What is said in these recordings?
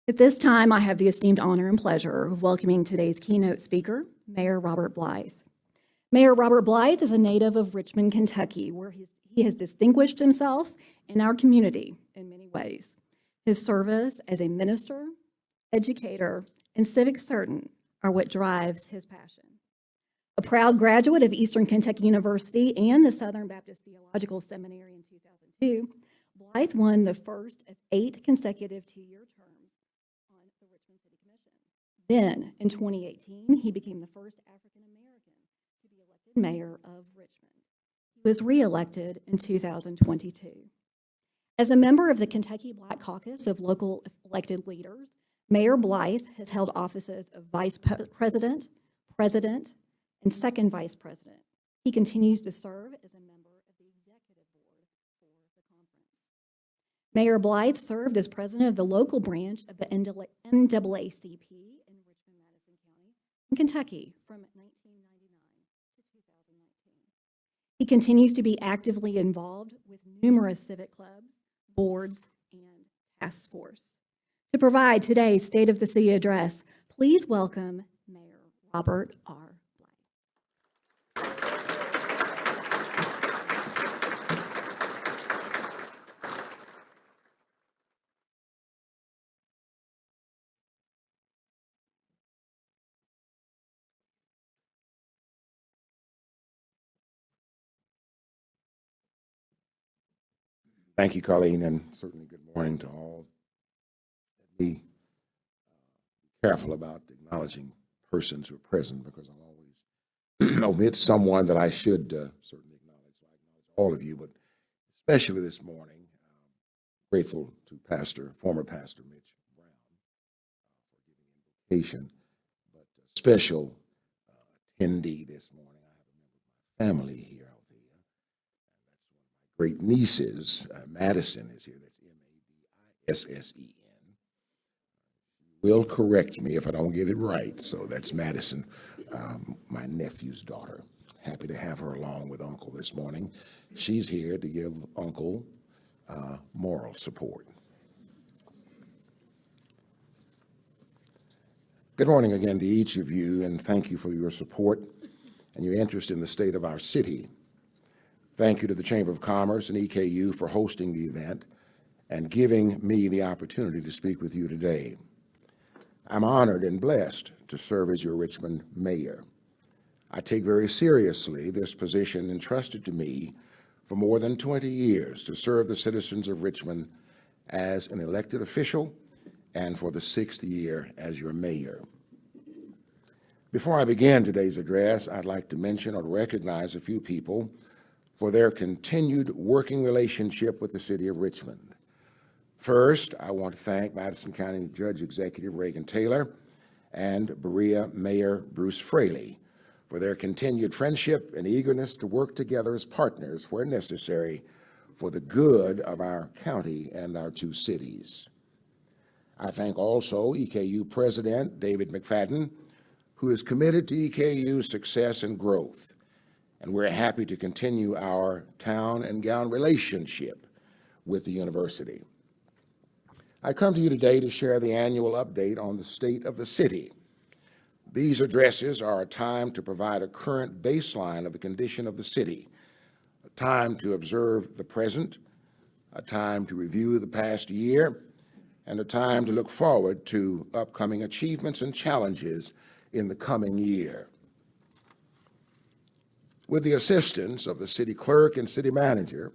At this time, I have the esteemed honor and pleasure of welcoming today's keynote speaker, Mayor Robert Blythe. Mayor Robert Blythe is a native of Richmond, Kentucky, where he has distinguished himself in our community in many ways. His service as a minister, educator, and civic servant are what drives his passion. A proud graduate of Eastern Kentucky University and the Southern Baptist Theological Seminary in 2002, Blythe won the first of 8 consecutive 2-year terms on the Richmond City Commission. Then, in 2018, he became the first African American to be elected mayor of Richmond. He was re-elected in 2022. As a member of the Kentucky Black Caucus of local elected leaders, Mayor Blythe has held offices of vice president, president, and second vice president. He continues to serve as a member of the executive board for the conference. Mayor Blythe served as president of the local branch of the NAACP in Richmond, Madison County, in Kentucky from 1999 to 2019. He continues to be actively involved with numerous civic clubs, boards, and task force. To provide today's State of the City address, please welcome Mayor Robert R. Thank you, Colleen, and certainly good morning to all. Be careful about acknowledging persons who are present because I'll always omit someone that I should certainly acknowledge. So I acknowledge all of you, but especially this morning, grateful to former Pastor Mitch Brown for giving invocation, but a special attendee this morning. I have a member of my family here. Great nieces, Madison is here, that's Madissen. Will correct me if I don't get it right, so that's Madison, my nephew's daughter. Happy to have her along with Uncle this morning. She's here to give Uncle moral support. Good morning again to each of you, and thank you for your support and your interest in the state of our city. Thank you to the Chamber of Commerce and EKU for hosting the event and giving me the opportunity to speak with you today. I'm honored and blessed to serve as your Richmond mayor. I take very seriously this position entrusted to me for more than 20 years to serve the citizens of Richmond as an elected official and for the 6th year as your mayor. Before I begin today's address, I'd like to mention or recognize a few people for their continued working relationship with the city of Richmond. First, I want to thank Madison County Judge Executive Reagan Taylor and Berea Mayor Bruce Fraley for their continued friendship and eagerness to work together as partners where necessary for the good of our county and our 2 cities. I thank also EKU President David McFadden, who is committed to EKU's success and growth. And we're happy to continue our town and gown relationship with the university. I come to you today to share the annual update on the state of the city. These addresses are a time to provide a current baseline of the condition of the city, a time to observe the present, a time to review the past year, and a time to look forward to upcoming achievements and challenges in the coming year. With the assistance of the city clerk and city manager,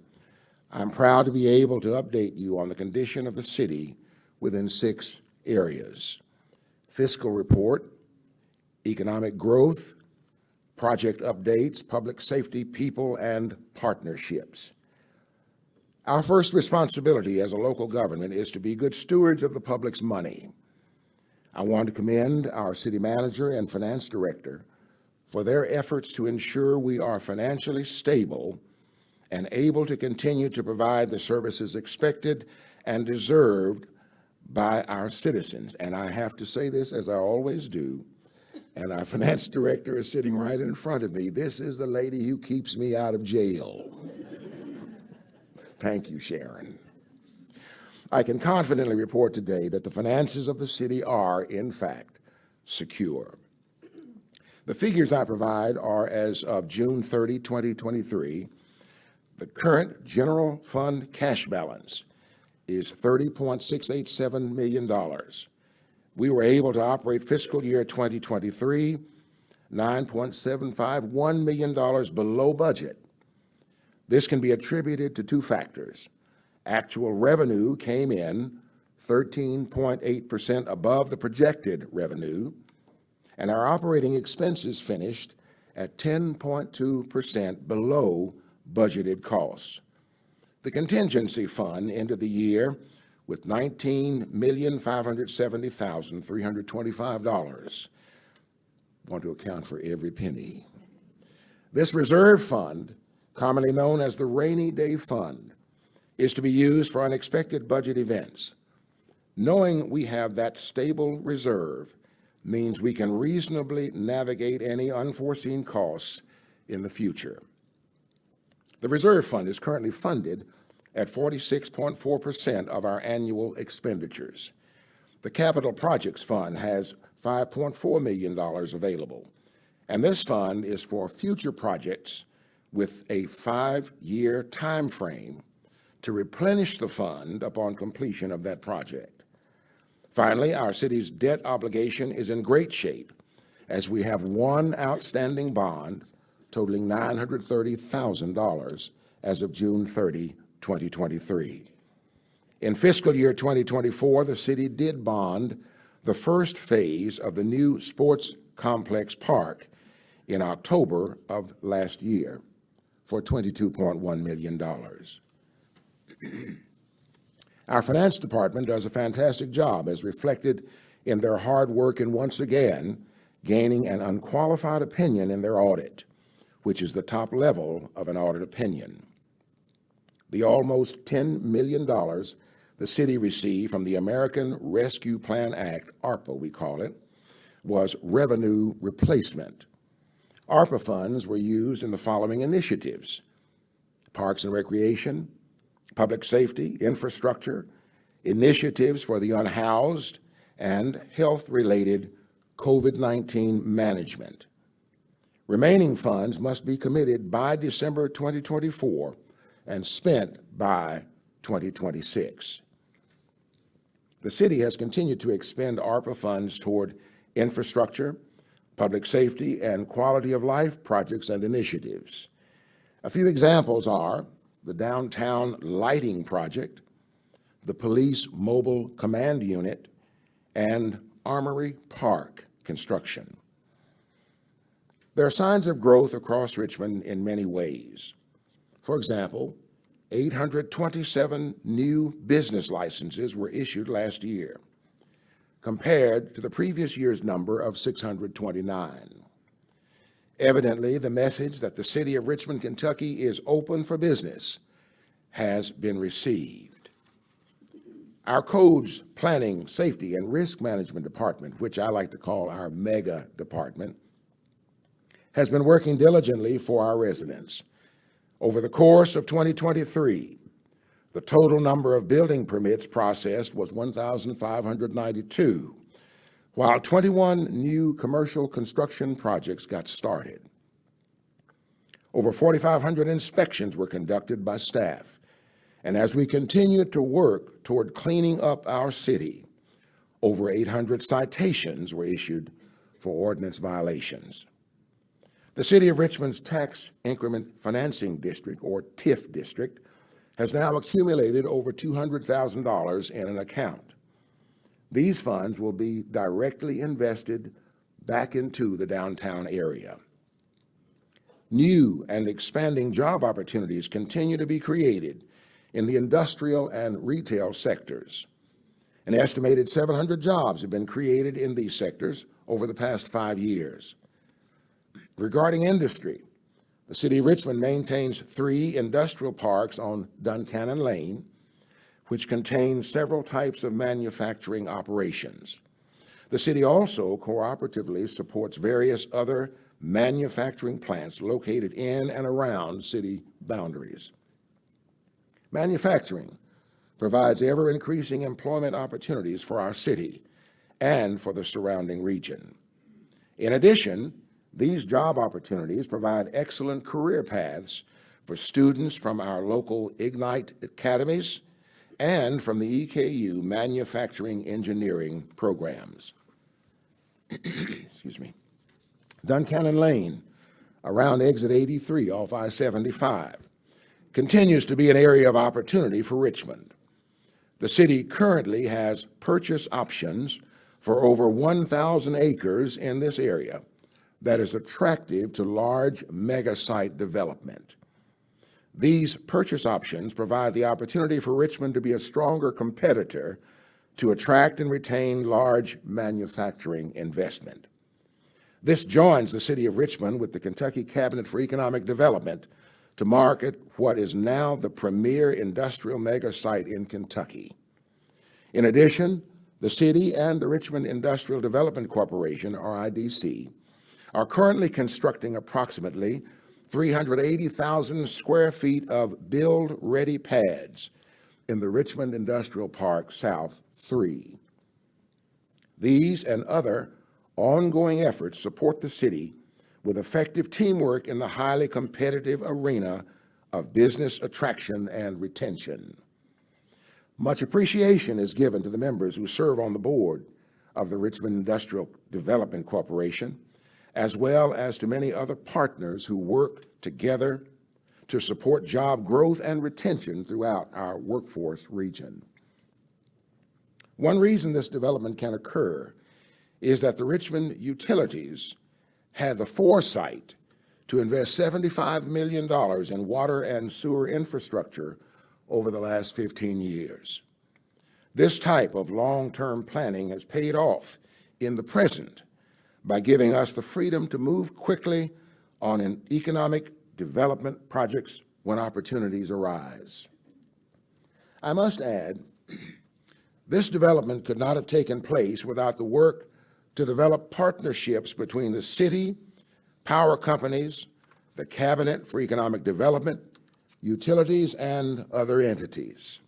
I'm proud to be able to update you on the condition of the city within 6 areas: fiscal report, economic growth, project updates, public safety, people, and partnerships. Our first responsibility as a local government is to be good stewards of the public's money. I want to commend our city manager and finance director for their efforts to ensure we are financially stable and able to continue to provide the services expected and deserved by our citizens. And I have to say this, as I always do, and our finance director is sitting right in front of me. This is the lady who keeps me out of jail. Thank you, Sharon. I can confidently report today that the finances of the city are, in fact, secure. The figures I provide are as of June 30, 2023. The current general fund cash balance is $30.687 million. We were able to operate fiscal year 2023 $9.751 million below budget. This can be attributed to two factors. Actual revenue came in 13.8% above the projected revenue, and our operating expenses finished at 10.2% below budgeted costs. The contingency fund ended the year with $19,570,325. Want to account for every penny. This reserve fund, commonly known as the Rainy Day Fund, is to be used for unexpected budget events. Knowing we have that stable reserve means we can reasonably navigate any unforeseen costs in the future. The reserve fund is currently funded at 46.4% of our annual expenditures. The Capital Projects Fund has $5.4 million available, and this fund is for future projects with a 5-year time frame to replenish the fund upon completion of that project. Finally, our city's debt obligation is in great shape, as we have one outstanding bond totaling $930,000 as of June 30, 2023. In fiscal year 2024, the city did bond the first phase of the new sports complex park in October of last year for $22.1 million. Our finance department does a fantastic job, as reflected in their hard work in once again gaining an unqualified opinion in their audit, which is the top level of an audit opinion. The almost $10 million the city received from the American Rescue Plan Act, ARPA we call it, was revenue replacement. ARPA funds were used in the following initiatives: parks and recreation, public safety, infrastructure, initiatives for the unhoused, and health-related COVID-19 management. Remaining funds must be committed by December 2024 and spent by 2026. The city has continued to expend ARPA funds toward infrastructure, public safety, and quality of life projects and initiatives. A few examples are the Downtown Lighting Project, the Police Mobile Command Unit, and Armory Park construction. There are signs of growth across Richmond in many ways. For example, 827 new business licenses were issued last year, compared to the previous year's number of 629. Evidently, the message that the city of Richmond, Kentucky is open for business has been received. Our Codes, Planning, Safety, and Risk Management Department, which I like to call our mega department, has been working diligently for our residents. Over the course of 2023, the total number of building permits processed was 1,592, while 21 new commercial construction projects got started. Over 4,500 inspections were conducted by staff, and as we continue to work toward cleaning up our city, over 800 citations were issued for ordinance violations. The City of Richmond's Tax Increment Financing District, or TIF district, has now accumulated over $200,000 in an account. These funds will be directly invested back into the downtown area. New and expanding job opportunities continue to be created in the industrial and retail sectors. An estimated 700 jobs have been created in these sectors over the past 5 years. Regarding industry, the City of Richmond maintains 3 industrial parks on Duncannon Lane, which contain several types of manufacturing operations. The city also cooperatively supports various other manufacturing plants located in and around city boundaries. Manufacturing provides ever-increasing employment opportunities for our city and for the surrounding region. In addition, these job opportunities provide excellent career paths for students from our local Ignite academies and from the EKU manufacturing engineering programs. Excuse me. Duncannon Lane, around exit 83 off I-75, continues to be an area of opportunity for Richmond. The city currently has purchase options for over 1,000 acres in this area that is attractive to large mega-site development. These purchase options provide the opportunity for Richmond to be a stronger competitor to attract and retain large manufacturing investment. This joins the city of Richmond with the Kentucky Cabinet for Economic Development to market what is now the premier industrial mega-site in Kentucky. In addition, the city and the Richmond Industrial Development Corporation, RIDC, are currently constructing approximately 380,000 square feet of build-ready pads in the Richmond Industrial Park South 3. These and other ongoing efforts support the city with effective teamwork in the highly competitive arena of business attraction and retention. Much appreciation is given to the members who serve on the board of the Richmond Industrial Development Corporation, as well as to many other partners who work together to support job growth and retention throughout our workforce region. One reason this development can occur is that the Richmond utilities had the foresight to invest $75 million in water and sewer infrastructure over the last 15 years. This type of long-term planning has paid off in the present by giving us the freedom to move quickly on economic development projects when opportunities arise. I must add, this development could not have taken place without the work to develop partnerships between the city, power companies, the Cabinet for Economic Development, utilities, and other entities.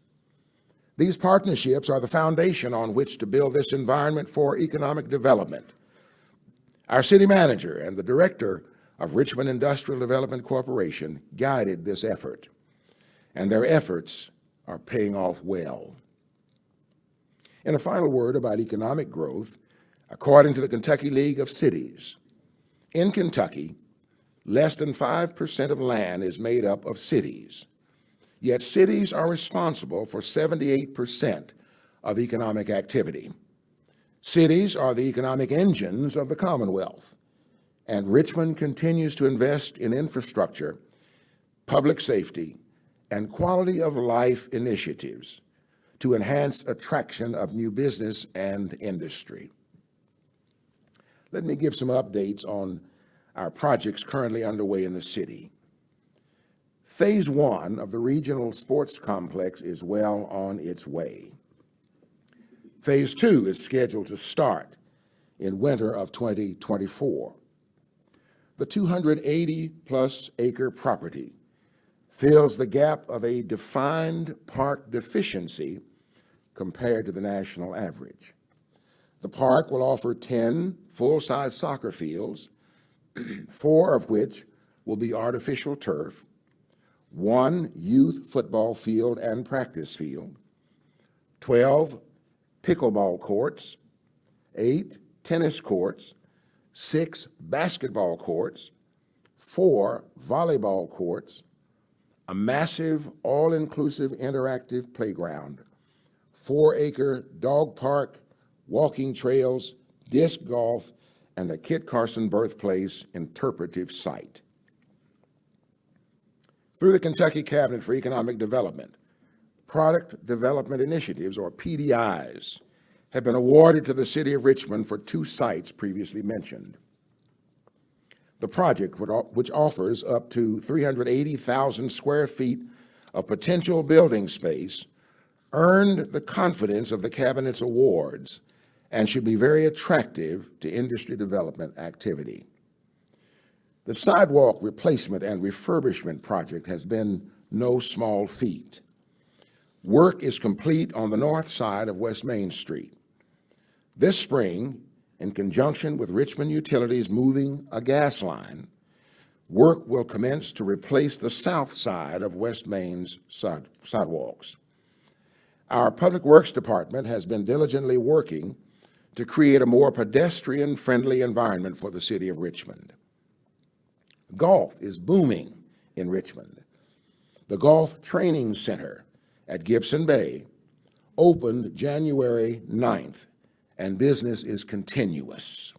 These partnerships are the foundation on which to build this environment for economic development. Our city manager and the director of Richmond Industrial Development Corporation guided this effort, and their efforts are paying off well. And a final word about economic growth, according to the Kentucky League of Cities, in Kentucky, less than 5% of land is made up of cities, yet cities are responsible for 78% of economic activity. Cities are the economic engines of the Commonwealth, and Richmond continues to invest in infrastructure, public safety, and quality of life initiatives to enhance attraction of new business and industry. Let me give some updates on our projects currently underway in the city. Phase 1 of the regional sports complex is well on its way. Phase 2 is scheduled to start in winter of 2024. The 280-plus acre property fills the gap of a defined park deficiency compared to the national average. The park will offer 10 full-size soccer fields, 4 of which will be artificial turf, 1 youth football field and practice field, 12 pickleball courts, 8 tennis courts, 6 basketball courts, 4 volleyball courts, a massive all-inclusive interactive playground, 4-acre dog park, walking trails, disc golf, and a Kit Carson Birthplace interpretive site. Through the Kentucky Cabinet for Economic Development, Product Development Initiatives, or PDIs, have been awarded to the city of Richmond for 2 sites previously mentioned. The project, which offers up to 380,000 square feet of potential building space, earned the confidence of the Cabinet's awards and should be very attractive to industry development activity. The sidewalk replacement and refurbishment project has been no small feat. Work is complete on the north side of West Main Street. This spring, in conjunction with Richmond Utilities moving a gas line, work will commence to replace the south side of West Main's sidewalks. Our Public Works Department has been diligently working to create a more pedestrian-friendly environment for the city of Richmond. Golf is booming in Richmond. The Golf Training Center at Gibson Bay opened January 9th, and business is continuous,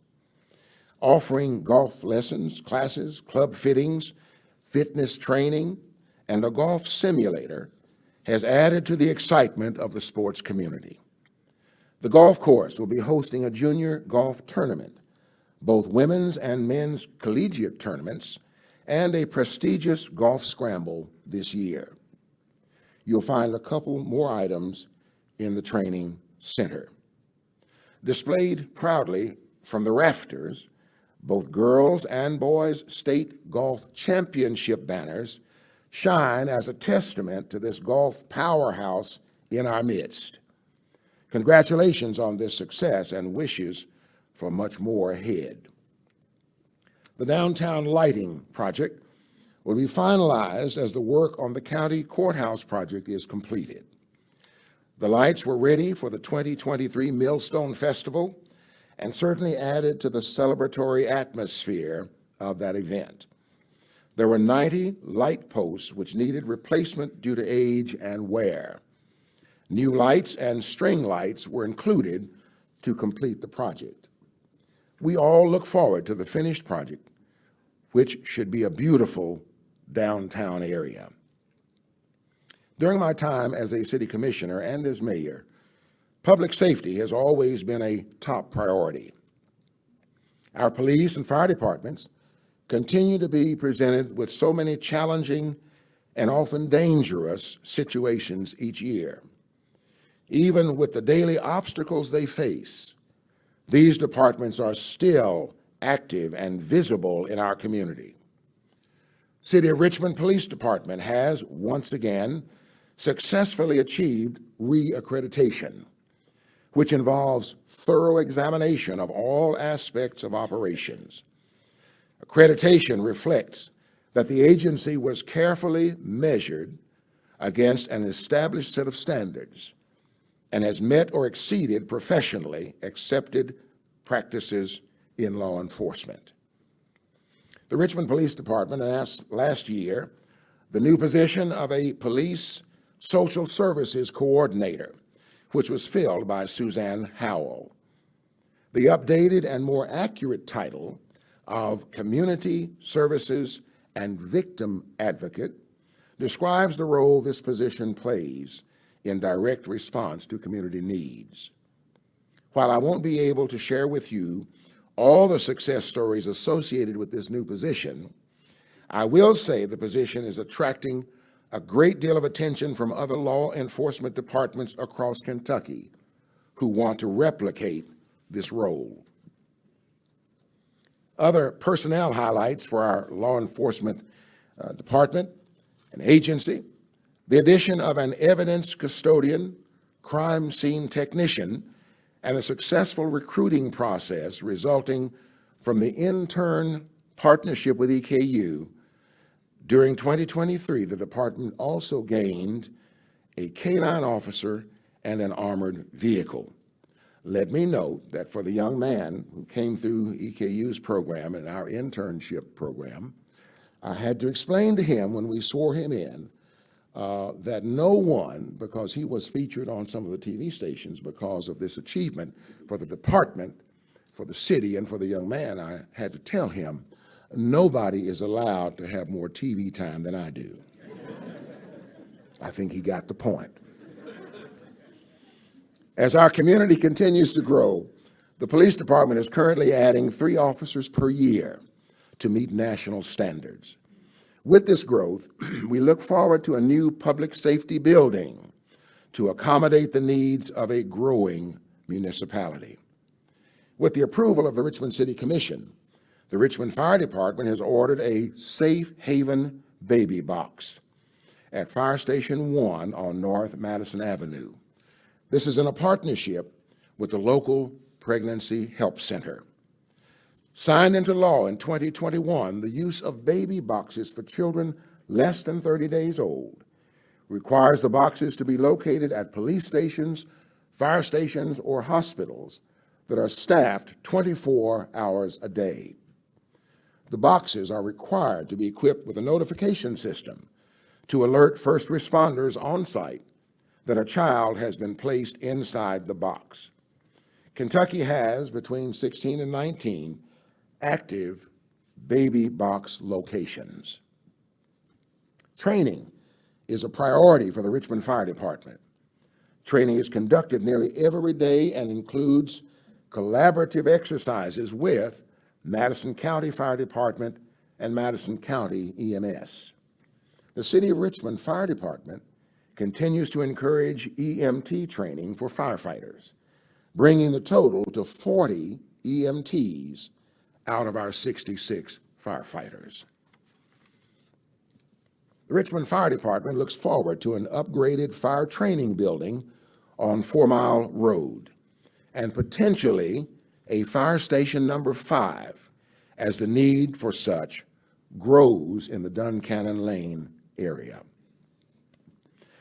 offering golf lessons, classes, club fittings, fitness training, and a golf simulator has added to the excitement of the sports community. The golf course will be hosting a junior golf tournament, both women's and men's collegiate tournaments, and a prestigious golf scramble this year. You'll find a couple more items in the training center. Displayed proudly from the rafters, both girls' and boys' state golf championship banners shine as a testament to this golf powerhouse in our midst. Congratulations on this success and wishes for much more ahead. The downtown lighting project will be finalized as the work on the county courthouse project is completed. The lights were ready for the 2023 Millstone Festival and certainly added to the celebratory atmosphere of that event. There were 90 light posts which needed replacement due to age and wear. New lights and string lights were included to complete the project. We all look forward to the finished project, which should be a beautiful downtown area. During my time as a city commissioner and as mayor, public safety has always been a top priority. Our police and fire departments continue to be presented with so many challenging and often dangerous situations each year. Even with the daily obstacles they face, these departments are still active and visible in our community. City of Richmond Police Department has, once again, successfully achieved re-accreditation, which involves thorough examination of all aspects of operations. Accreditation reflects that the agency was carefully measured against an established set of standards and has met or exceeded professionally accepted practices in law enforcement. The Richmond Police Department announced last year the new position of a police social services coordinator, which was filled by Suzanne Howell. The updated and more accurate title of Community Services and Victim Advocate describes the role this position plays in direct response to community needs. While I won't be able to share with you all the success stories associated with this new position, I will say the position is attracting a great deal of attention from other law enforcement departments across Kentucky who want to replicate this role. Other personnel highlights for our law enforcement department and agency: the addition of an evidence custodian, crime scene technician, and a successful recruiting process resulting from the intern partnership with EKU. During 2023, the department also gained a K-9 officer and an armored vehicle. Let me note that for the young man who came through EKU's program and our internship program, I had to explain to him when we swore him in that no one, because he was featured on some of the TV stations because of this achievement for the department, for the city, and for the young man, I had to tell him, nobody is allowed to have more TV time than I do. I think he got the point. As our community continues to grow, the police department is currently adding 3 officers per year to meet national standards. With this growth, we look forward to a new public safety building to accommodate the needs of a growing municipality. With the approval of the Richmond City Commission, the Richmond Fire Department has ordered a Safe Haven baby box, at Fire Station 1 on North Madison Avenue. This is in a partnership with the local Pregnancy Help Center. Signed into law in 2021, the use of baby boxes for children less than 30 days old requires the boxes to be located at police stations, fire stations, or hospitals that are staffed 24 hours a day. The boxes are required to be equipped with a notification system to alert first responders on site that a child has been placed inside the box. Kentucky has between 16 and 19 active baby box locations. Training is a priority for the Richmond Fire Department. Training is conducted nearly every day and includes collaborative exercises with Madison County Fire Department and Madison County EMS. The City of Richmond Fire Department continues to encourage EMT training for firefighters, bringing the total to 40 EMTs out of our 66 firefighters. The Richmond Fire Department looks forward to an upgraded fire training building on 4 Mile Road and potentially a fire station number 5 as the need for such grows in the Duncannon Lane area.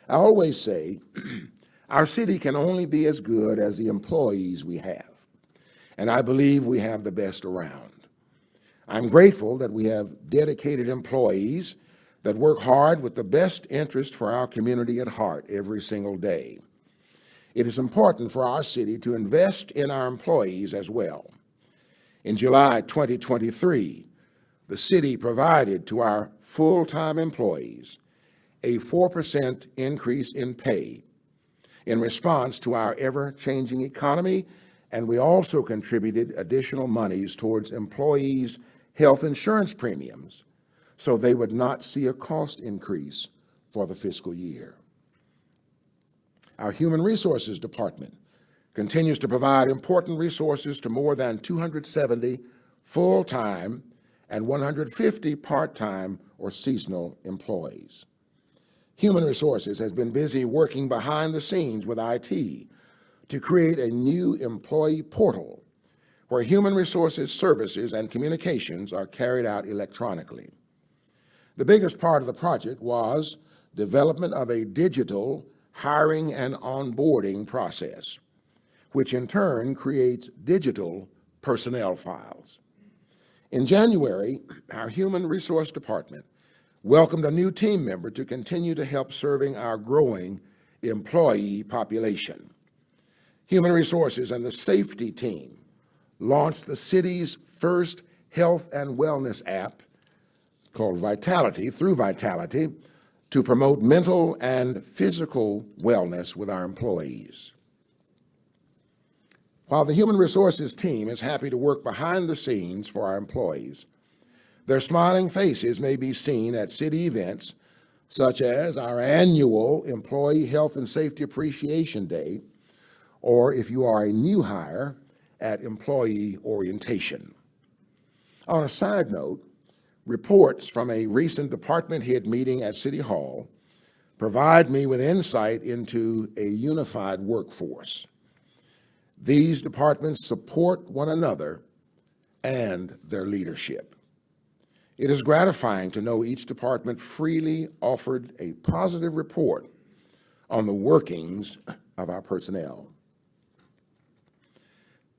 I always say our city can only be as good as the employees we have, and I believe we have the best around. I'm grateful that we have dedicated employees that work hard with the best interest for our community at heart every single day. It is important for our city to invest in our employees as well. In July 2023, the city provided to our full-time employees a 4% increase in pay in response to our ever-changing economy, and we also contributed additional monies towards employees' health insurance premiums so they would not see a cost increase for the fiscal year. Our Human Resources Department continues to provide important resources to more than 270 full-time and 150 part-time or seasonal employees. Human Resources has been busy working behind the scenes with IT to create a new employee portal where human resources services and communications are carried out electronically. The biggest part of the project was development of a digital hiring and onboarding process, which in turn creates digital personnel files. In January, our Human Resource Department welcomed a new team member to continue to help serving our growing employee population. Human Resources and the Safety Team launched the city's first health and wellness app called Vitality, through Vitality, to promote mental and physical wellness with our employees. While the Human Resources team is happy to work behind the scenes for our employees, their smiling faces may be seen at city events such as our annual Employee Health and Safety Appreciation Day, or if you are a new hire, at employee orientation. On a side note, reports from a recent department head meeting at City Hall provide me with insight into a unified workforce. These departments support one another and their leadership. It is gratifying to know each department freely offered a positive report on the workings of our personnel.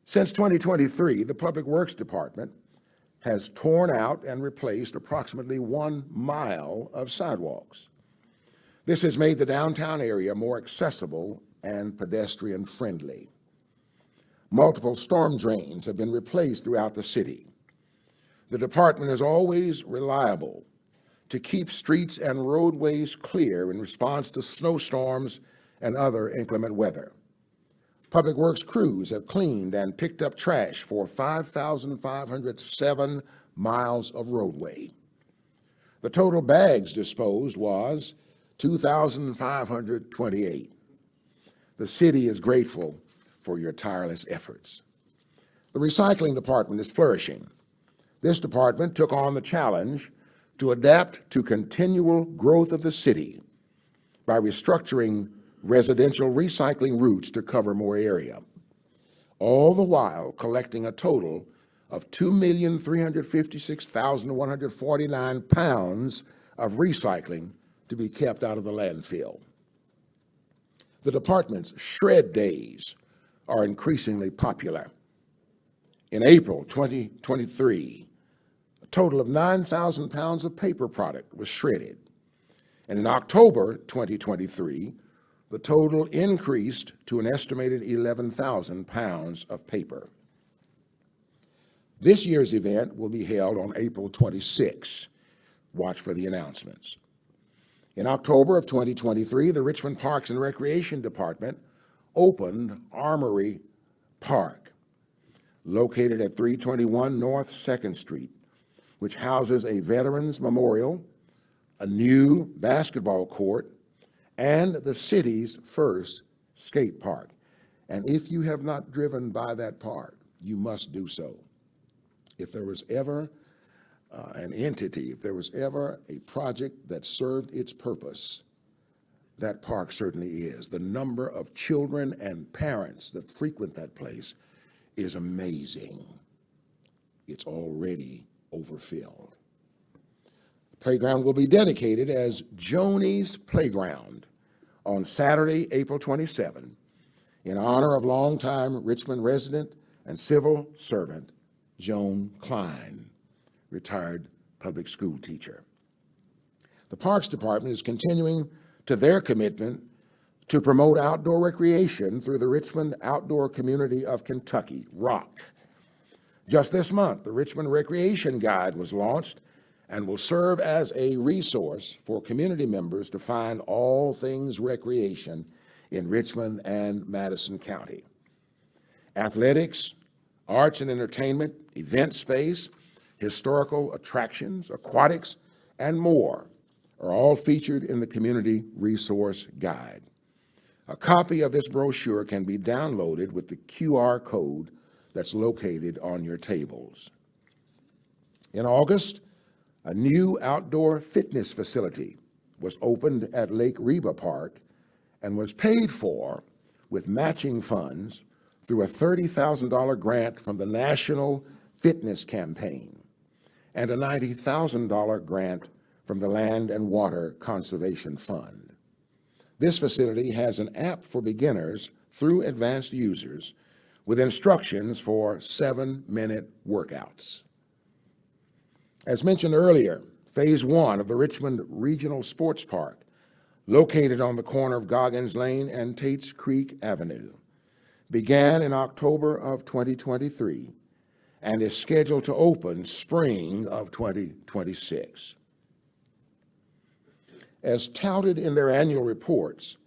Since 2023, the Public Works Department has torn out and replaced approximately 1 mile of sidewalks. This has made the downtown area more accessible and pedestrian-friendly. Multiple storm drains have been replaced throughout the city. The department is always reliable to keep streets and roadways clear in response to snowstorms and other inclement weather. Public Works crews have cleaned and picked up trash for 5,507 miles of roadway. The total bags disposed was 2,528. The city is grateful for your tireless efforts. The recycling department is flourishing. This department took on the challenge to adapt to continual growth of the city by restructuring residential recycling routes to cover more area, all the while collecting a total of 2,356,149 pounds of recycling to be kept out of the landfill. The department's shred days are increasingly popular. In April 2023, a total of 9,000 pounds of paper product was shredded. And in October 2023, the total increased to an estimated 11,000 pounds of paper. This year's event will be held on April 26. Watch for the announcements. In October of 2023, the Richmond Parks and Recreation Department opened Armory Park, located at 321 North 2nd Street, which houses a Veterans Memorial, a new basketball court, and the city's first skate park. And if you have not driven by that park, you must do so. If there was ever an entity, if there was ever a project that served its purpose, that park certainly is. The number of children and parents that frequent that place is amazing. It's already overfilled. The playground will be dedicated as Joni's Playground on Saturday, April 27, in honor of longtime Richmond resident and civil servant Joan Klein, retired public school teacher. The Parks Department is continuing to their commitment to promote outdoor recreation through the Richmond Outdoor Community of Kentucky, ROC. Just this month, the Richmond Recreation Guide was launched and will serve as a resource for community members to find all things recreation in Richmond and Madison County. Athletics, arts and entertainment, event space, historical attractions, aquatics, and more are all featured in the Community Resource Guide. A copy of this brochure can be downloaded with the QR code that's located on your tables. In August, a new outdoor fitness facility was opened at Lake Reba Park and was paid for with matching funds through a $30,000 grant from the National Fitness Campaign and a $90,000 grant from the Land and Water Conservation Fund. This facility has an app for beginners through advanced users with instructions for 7-minute workouts. As mentioned earlier, Phase 1 of the Richmond Regional Sports Park, located on the corner of Goggins Lane and Tates Creek Avenue, began in October of 2023 and is scheduled to open spring of 2026. As touted in their annual reports,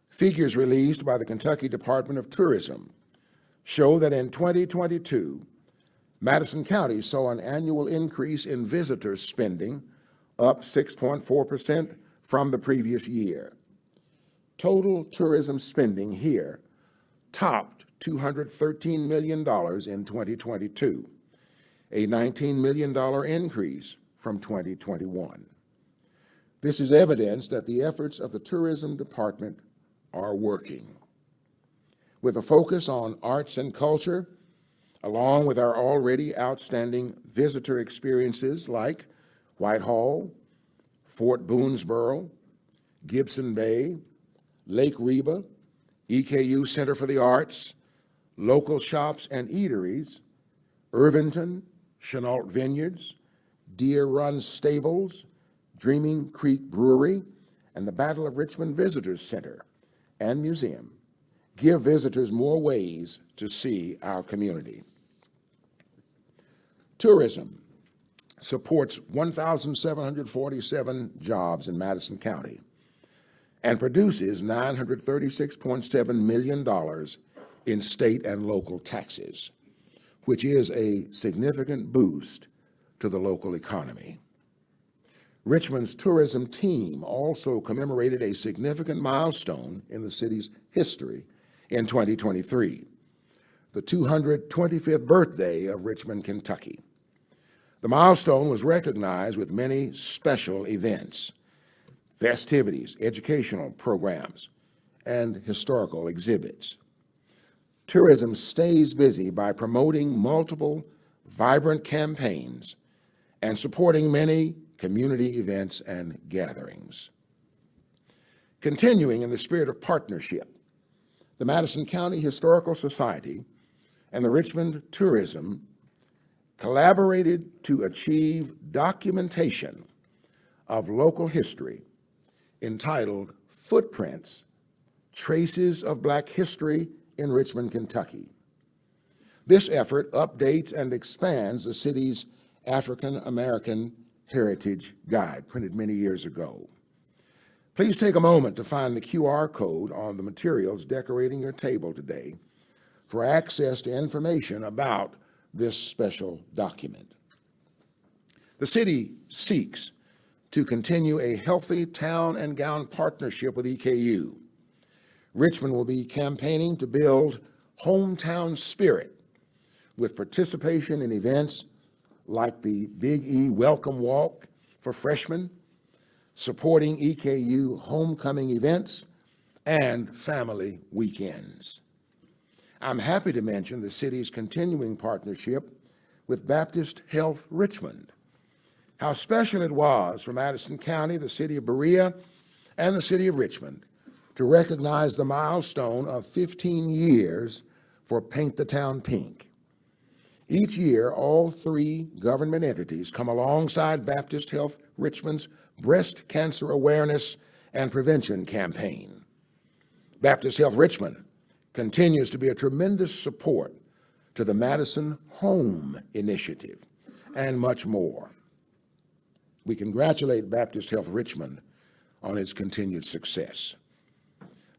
figures released by the Kentucky Department of Tourism show that in 2022, Madison County saw an annual increase in visitor spending, up 6.4% from the previous year. Total tourism spending here topped $213 million in 2022, a $19 million increase from 2021. This is evidence that the efforts of the Tourism Department are working. With a focus on arts and culture, along with our already outstanding visitor experiences like Whitehall, Fort Boonesboro, Gibson Bay, Lake Reba, EKU Center for the Arts, local shops and eateries, Irvington, Chenault Vineyards, Deer Run Stables, Dreaming Creek Brewery, and the Battle of Richmond Visitors Center and Museum give visitors more ways to see our community. Tourism supports 1,747 jobs in Madison County and produces $936.7 million in state and local taxes, which is a significant boost to the local economy. Richmond's tourism team also commemorated a significant milestone in the city's history in 2023, the 225th birthday of Richmond, Kentucky. The milestone was recognized with many special events, festivities, educational programs, and historical exhibits. Tourism stays busy by promoting multiple vibrant campaigns and supporting many community events and gatherings. Continuing in the spirit of partnership, the Madison County Historical Society and the Richmond Tourism collaborated to achieve documentation of local history entitled Footprints, Traces of Black History in Richmond, Kentucky. This effort updates and expands the city's African American Heritage Guide, printed many years ago. Please take a moment to find the QR code on the materials decorating your table today for access to information about this special document. The city seeks to continue a healthy town and gown partnership with EKU. Richmond will be campaigning to build hometown spirit with participation in events like the Big E Welcome Walk for freshmen, supporting EKU homecoming events, and family weekends. I'm happy to mention the city's continuing partnership with Baptist Health Richmond. How special it was for Madison County, the city of Berea, and the city of Richmond to recognize the milestone of 15 years for Paint the Town Pink. Each year, all three government entities come alongside Baptist Health Richmond's breast cancer awareness and prevention campaign. Baptist Health Richmond continues to be a tremendous support to the Madison Home Initiative and much more. We congratulate Baptist Health Richmond on its continued success.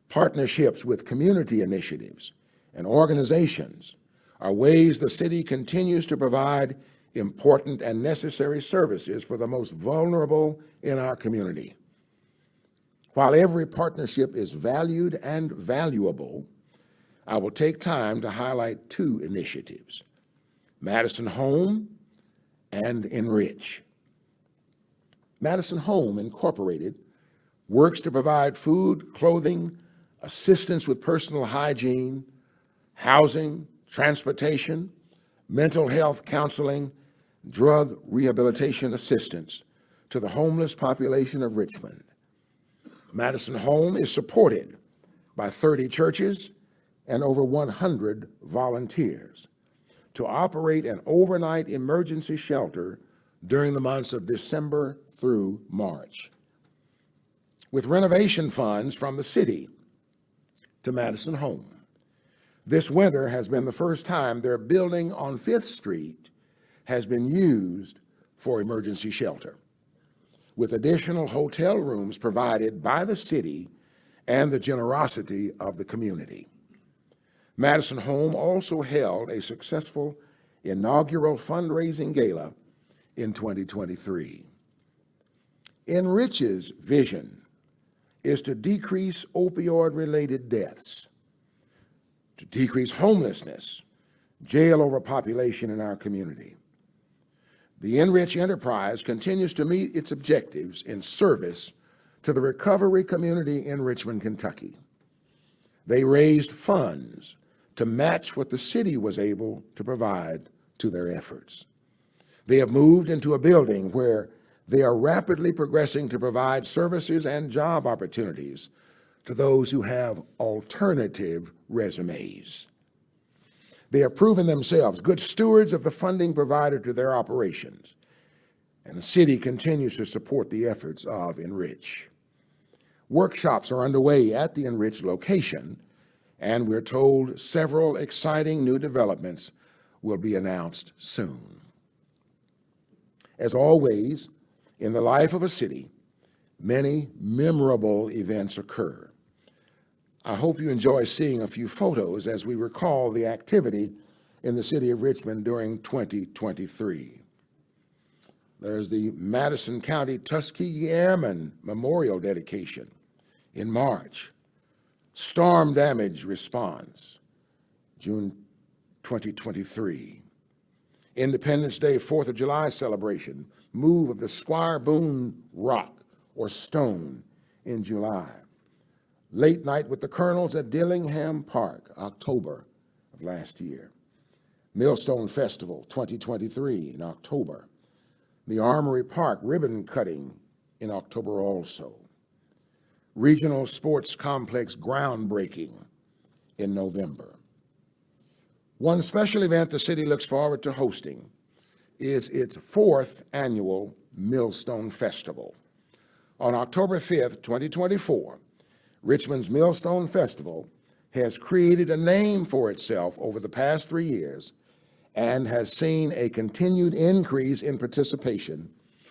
Partnerships with community initiatives and organizations are ways the city continues to provide important and necessary services for the most vulnerable in our community. While every partnership is valued and valuable, I will take time to highlight two initiatives: Madison Home and Enrich. Madison Home Incorporated works to provide food, clothing, assistance with personal hygiene, housing, transportation, mental health counseling, drug rehabilitation assistance to the homeless population of Richmond. Madison Home is supported by 30 churches and over 100 volunteers to operate an overnight emergency shelter during the months of December through March. With renovation funds from the city to Madison Home, this winter has been the first time their building on 5th Street has been used for emergency shelter, with additional hotel rooms provided by the city and the generosity of the community. Madison Home also held a successful inaugural fundraising gala in 2023. Enrich's vision is to decrease opioid-related deaths, to decrease homelessness, jail overpopulation in our community. The Enrich enterprise continues to meet its objectives in service to the recovery community in Richmond, Kentucky. They raised funds to match what the city was able to provide to their efforts. They have moved into a building where they are rapidly progressing to provide services and job opportunities to those who have alternative resumes. They have proven themselves good stewards of the funding provided to their operations, and the city continues to support the efforts of Enrich. Workshops are underway at the Enrich location, and we're told several exciting new developments will be announced soon. As always, in the life of a city, many memorable events occur. I hope you enjoy seeing a few photos as we recall the activity in the city of Richmond during 2023. There's the Madison County Tuskegee Airmen Memorial dedication in March. Storm damage response, June 2023. Independence Day, 4th of July celebration, move of the Squire Boone rock or stone in July. Late Night with the Colonels at Dillingham Park, October of last year. Millstone Festival 2023 in October. The Armory Park ribbon cutting in October also. Regional Sports Complex groundbreaking in November. One special event the city looks forward to hosting is its 4th annual Millstone Festival. On October 5th, 2024, Richmond's Millstone Festival has created a name for itself over the past 3 years and has seen a continued increase in participation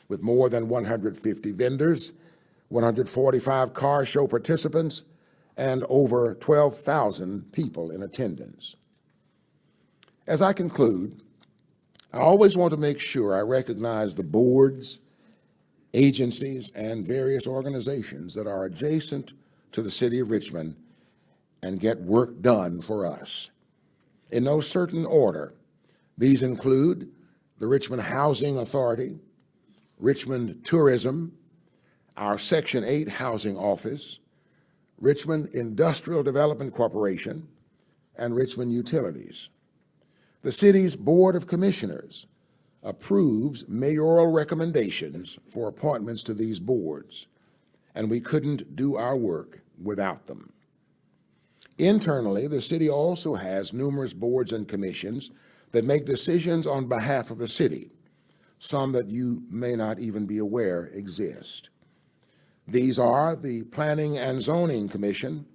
with more than 150 vendors, 145 car show participants, and over 12,000 people in attendance. As I conclude, I always want to make sure I recognize the boards, agencies, and various organizations that are adjacent to the city of Richmond and get work done for us. In no certain order, these include the Richmond Housing Authority, Richmond Tourism, our Section 8 Housing Office, Richmond Industrial Development Corporation, and Richmond Utilities. The city's Board of Commissioners approves mayoral recommendations for appointments to these boards, and we couldn't do our work without them. Internally, the city also has numerous boards and commissions that make decisions on behalf of the city, some that you may not even be aware exist. These are the Planning and Zoning Commission,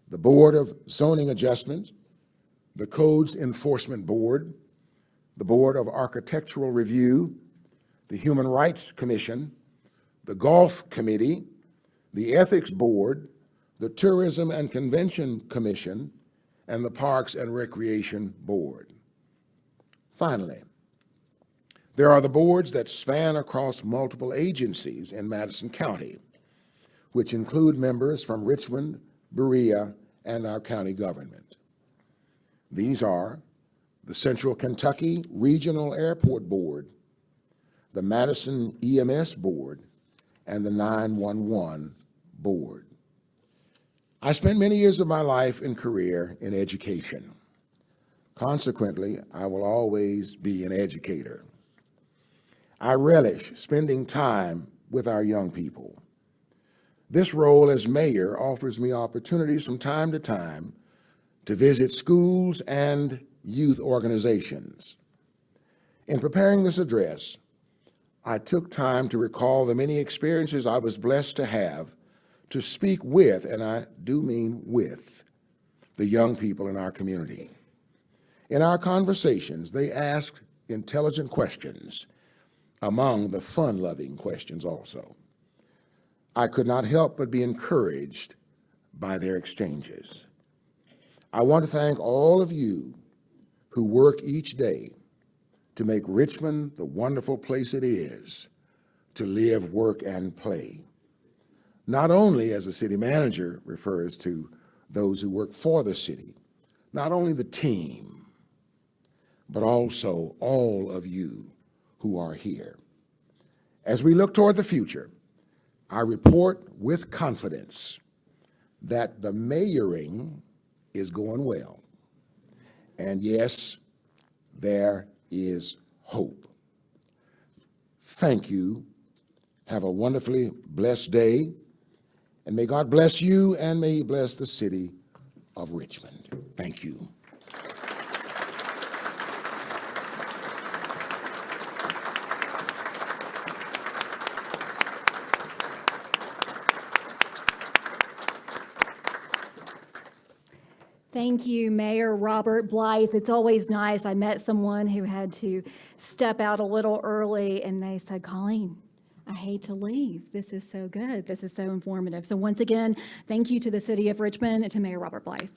the Board of Zoning Adjustment, the Codes Enforcement Board, the Board of Architectural Review, the Human Rights Commission, the Golf Committee, the Ethics Board, the Tourism and Convention Commission, and the Parks and Recreation Board. Finally, there are the boards that span across multiple agencies in Madison County, which include members from Richmond, Berea, and our county government. These are the Central Kentucky Regional Airport Board, the Madison EMS Board, and the 911 Board. I spent many years of my life and career in education. Consequently, I will always be an educator. I relish spending time with our young people. This role as mayor offers me opportunities from time to time to visit schools and youth organizations. In preparing this address, I took time to recall the many experiences I was blessed to have to speak with, and I do mean with, the young people in our community. In our conversations, they asked intelligent questions, among the fun-loving questions also. I could not help but be encouraged by their exchanges. I want to thank all of you who work each day to make Richmond the wonderful place it is to live, work, and play. Not only, as the city manager refers to those who work for the city, not only the team, but also all of you who are here. As we look toward the future, I report with confidence that the mayoring is going well. And yes, there is hope. Thank you. Have a wonderfully blessed day. And may God bless you, and may He bless the city of Richmond. Thank you. Thank you, Mayor Robert Blythe. It's always nice. I met someone who had to step out a little early, and they said, Colleen, I hate to leave. This is so good. This is so informative. So once again, thank you to the city of Richmond and to Mayor Robert Blythe.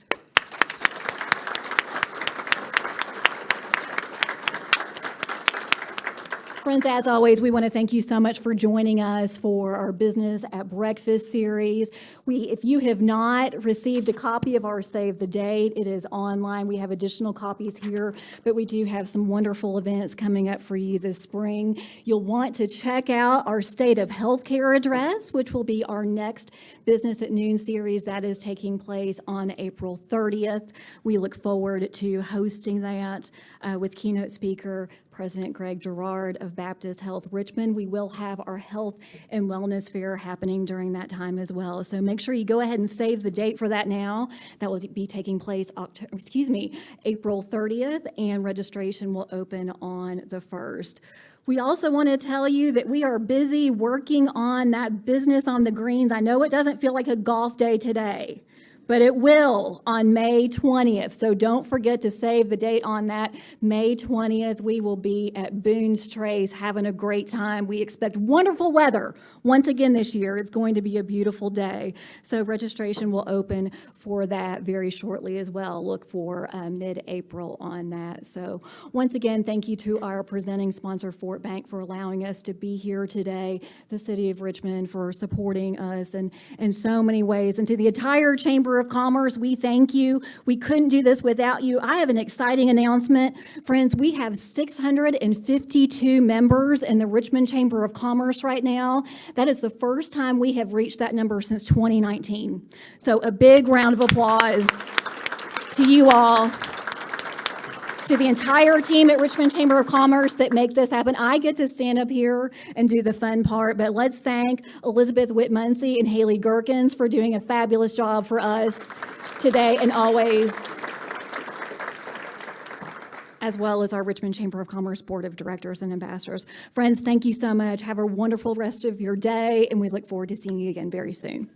Friends, as always, we want to thank you so much for joining us for our Business at Breakfast series. If you have not received a copy of our Save the Date, it is online. We have additional copies here, but we do have some wonderful events coming up for you this spring. You'll want to check out our State of Healthcare address, which will be our next Business at Noon series that is taking place on April 30th. We look forward to hosting that with keynote speaker President Greg Gerard of Baptist Health Richmond. We will have our health and wellness fair happening during that time as well. So make sure you go ahead and save the date for that now. That will be taking place April 30th, and registration will open on the 1st. We also want to tell you that we are busy working on that business on the greens. I know it doesn't feel like a golf day today, but it will on May 20th. So don't forget to save the date on that. May 20th, we will be at Boone's Trace having a great time. We expect wonderful weather once again this year. It's going to be a beautiful day. So registration will open for that very shortly as well. Look for mid-April on that. So once again, thank you to our presenting sponsor, Fort Bank, for allowing us to be here today, the City of Richmond for supporting us in so many ways, and to the entire Chamber of Commerce, we thank you. We couldn't do this without you. I have an exciting announcement. Friends, we have 652 members in the Richmond Chamber of Commerce right now. That is the first time we have reached that number since 2019. So a big round of applause to you all, to the entire team at Richmond Chamber of Commerce that make this happen. I get to stand up here and do the fun part, but let's thank Elizabeth Whitmuncy and Haley Gherkins for doing a fabulous job for us today and always, as well as our Richmond Chamber of Commerce Board of Directors and Ambassadors. Friends, thank you so much. Have a wonderful rest of your day, and we look forward to seeing you again very soon.